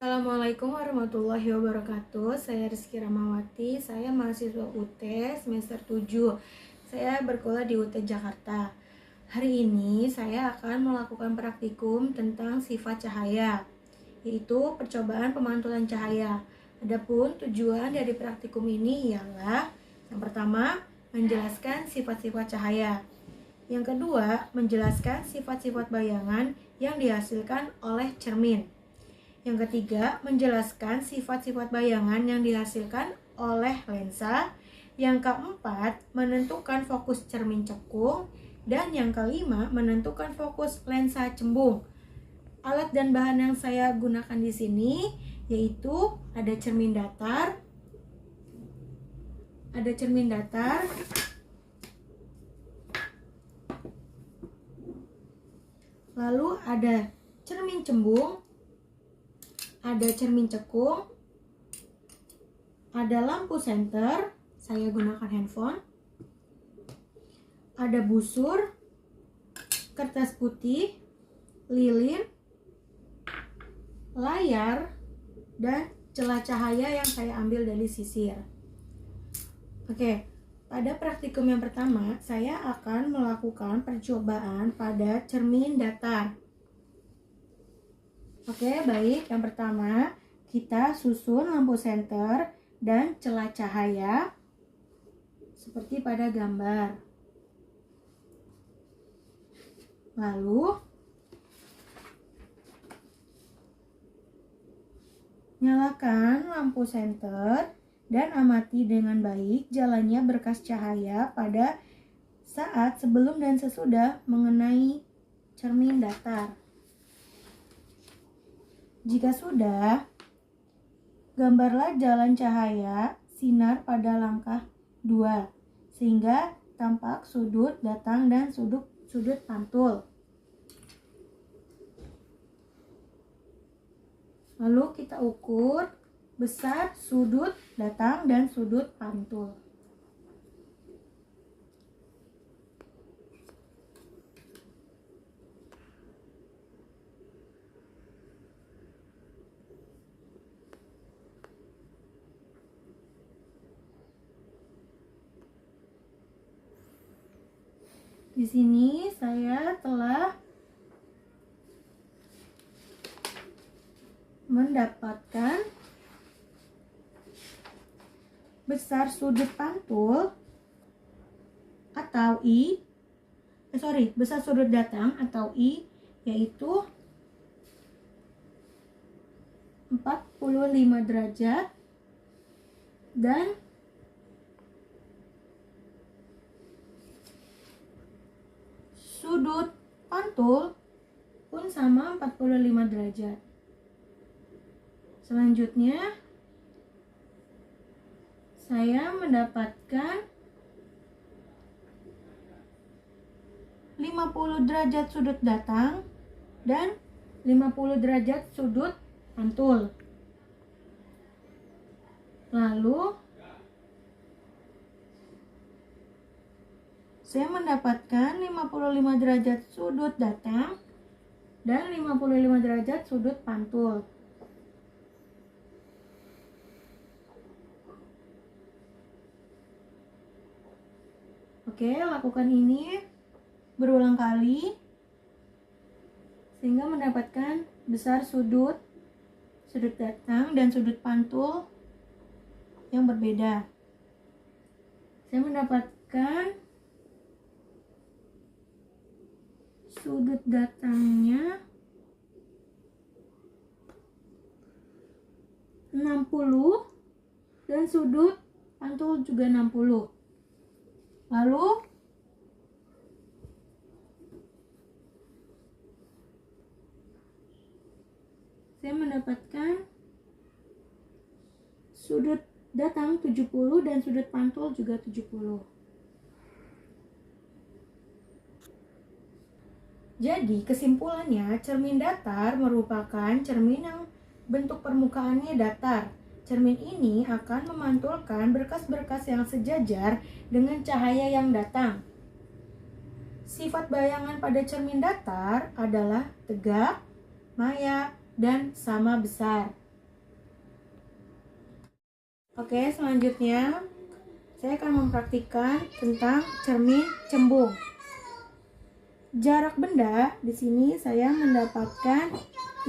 Assalamualaikum warahmatullahi wabarakatuh. Saya Rizky Ramawati, saya mahasiswa UT semester 7. Saya berkuliah di UT Jakarta. Hari ini saya akan melakukan praktikum tentang sifat cahaya, yaitu percobaan pemantulan cahaya. Adapun tujuan dari praktikum ini ialah yang pertama, menjelaskan sifat-sifat cahaya. Yang kedua, menjelaskan sifat-sifat bayangan yang dihasilkan oleh cermin. Yang ketiga, menjelaskan sifat-sifat bayangan yang dihasilkan oleh lensa. Yang keempat, menentukan fokus cermin cekung. Dan yang kelima, menentukan fokus lensa cembung. Alat dan bahan yang saya gunakan di sini yaitu ada cermin datar, lalu ada cermin cembung, ada cermin cekung, ada lampu senter, saya gunakan handphone, ada busur, kertas putih, lilin, layar, dan celah cahaya yang saya ambil dari sisir. Oke, pada praktikum yang pertama, saya akan melakukan percobaan pada cermin datar. Oke, baik. Yang pertama, kita susun lampu senter dan celah cahaya seperti pada gambar. Lalu, nyalakan lampu senter dan amati dengan baik jalannya berkas cahaya pada saat sebelum dan sesudah mengenai cermin datar. Jika sudah, gambarlah jalan cahaya sinar pada langkah 2 sehingga tampak sudut datang dan sudut pantul. Lalu kita ukur besar sudut datang dan sudut pantul. Di sini saya telah mendapatkan besar sudut pantul atau besar sudut datang atau I, yaitu 45 derajat dan sudut pantul pun sama 45 derajat. Selanjutnya, saya mendapatkan 50 derajat sudut datang dan 50 derajat sudut pantul. Lalu, saya mendapatkan 55 derajat sudut datang dan 55 derajat sudut pantul. Oke, lakukan ini berulang kali sehingga mendapatkan besar sudut datang dan sudut pantul yang berbeda. Saya mendapatkan sudut datangnya 60 dan sudut pantul juga 60. Lalu saya mendapatkan sudut datang 70 dan sudut pantul juga 70. Jadi kesimpulannya, cermin datar merupakan cermin yang bentuk permukaannya datar. Cermin ini akan memantulkan berkas-berkas yang sejajar dengan cahaya yang datang. Sifat bayangan pada cermin datar adalah tegak, maya, dan sama besar. Oke, selanjutnya saya akan mempraktikkan tentang cermin cembung. Jarak benda di sini saya mendapatkan 5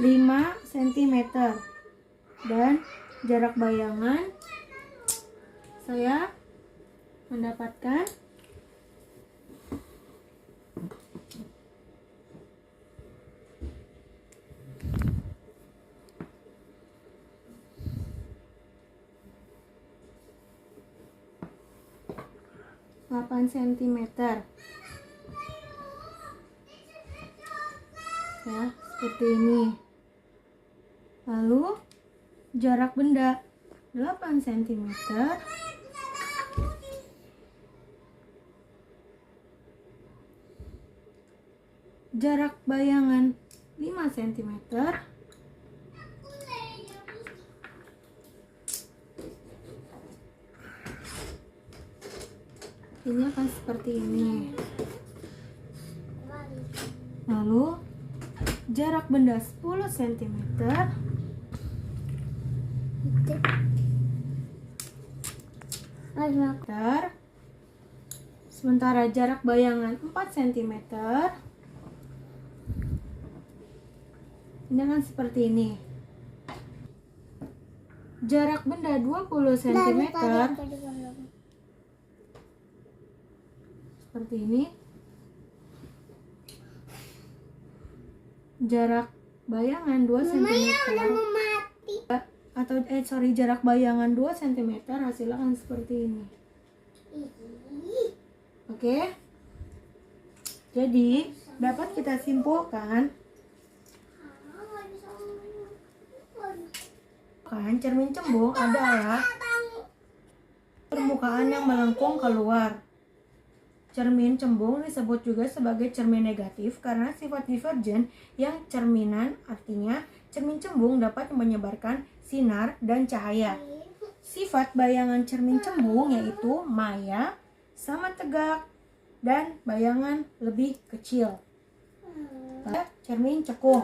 cm dan jarak bayangan saya mendapatkan 8 cm ya, seperti ini. Lalu jarak benda 8 cm, jarak bayangan 5 cm, ini akan seperti ini. Lalu jarak benda 10 cm, sementara jarak bayangan 4 cm, ini akan seperti ini. Jarak benda 20 cm seperti ini. Jarak bayangan 2 cm atau jarak bayangan 2 cm hasilnya akan seperti ini. Oke. Jadi dapat kita simpulkan cermin cembung adalah permukaan yang melengkung keluar. Cermin cembung disebut juga sebagai cermin negatif karena sifat divergen yang cerminan, artinya cermin cembung dapat menyebarkan sinar dan cahaya. Sifat bayangan cermin cembung yaitu maya, sama tegak, dan bayangan lebih kecil. Cermin cekung.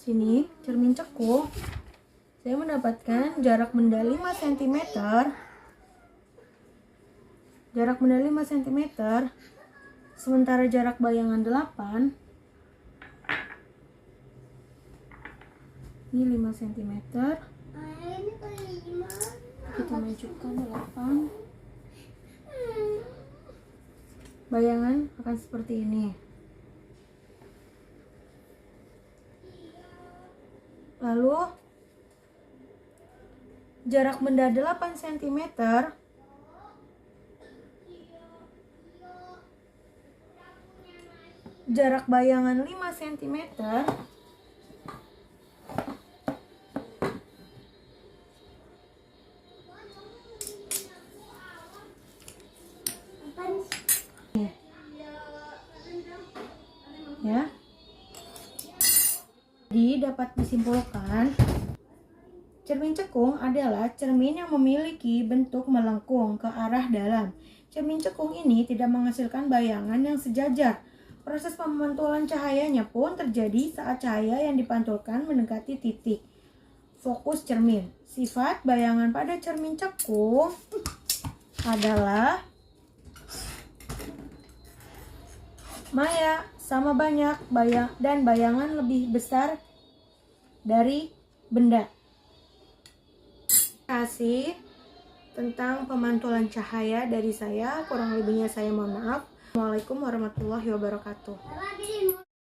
Sini cermin cekung saya mendapatkan jarak benda 5 cm, sementara jarak bayangan 8, ini 5 cm, kita majukan 8, bayangan akan seperti ini. Lalu jarak benda 8 cm, jarak bayangan 5 cm, ya. Jadi dapat disimpulkan cermin cekung adalah cermin yang memiliki bentuk melengkung ke arah dalam. Cermin cekung ini tidak menghasilkan bayangan yang sejajar. Proses pemantulan cahayanya pun terjadi saat cahaya yang dipantulkan mendekati titik fokus cermin. Sifat bayangan pada cermin cekung adalah maya, sama banyak, dan bayangan lebih besar dari benda. Terima kasih tentang pemantulan cahaya dari saya. Kurang lebihnya saya mohon maaf. Assalamualaikum warahmatullahi wabarakatuh.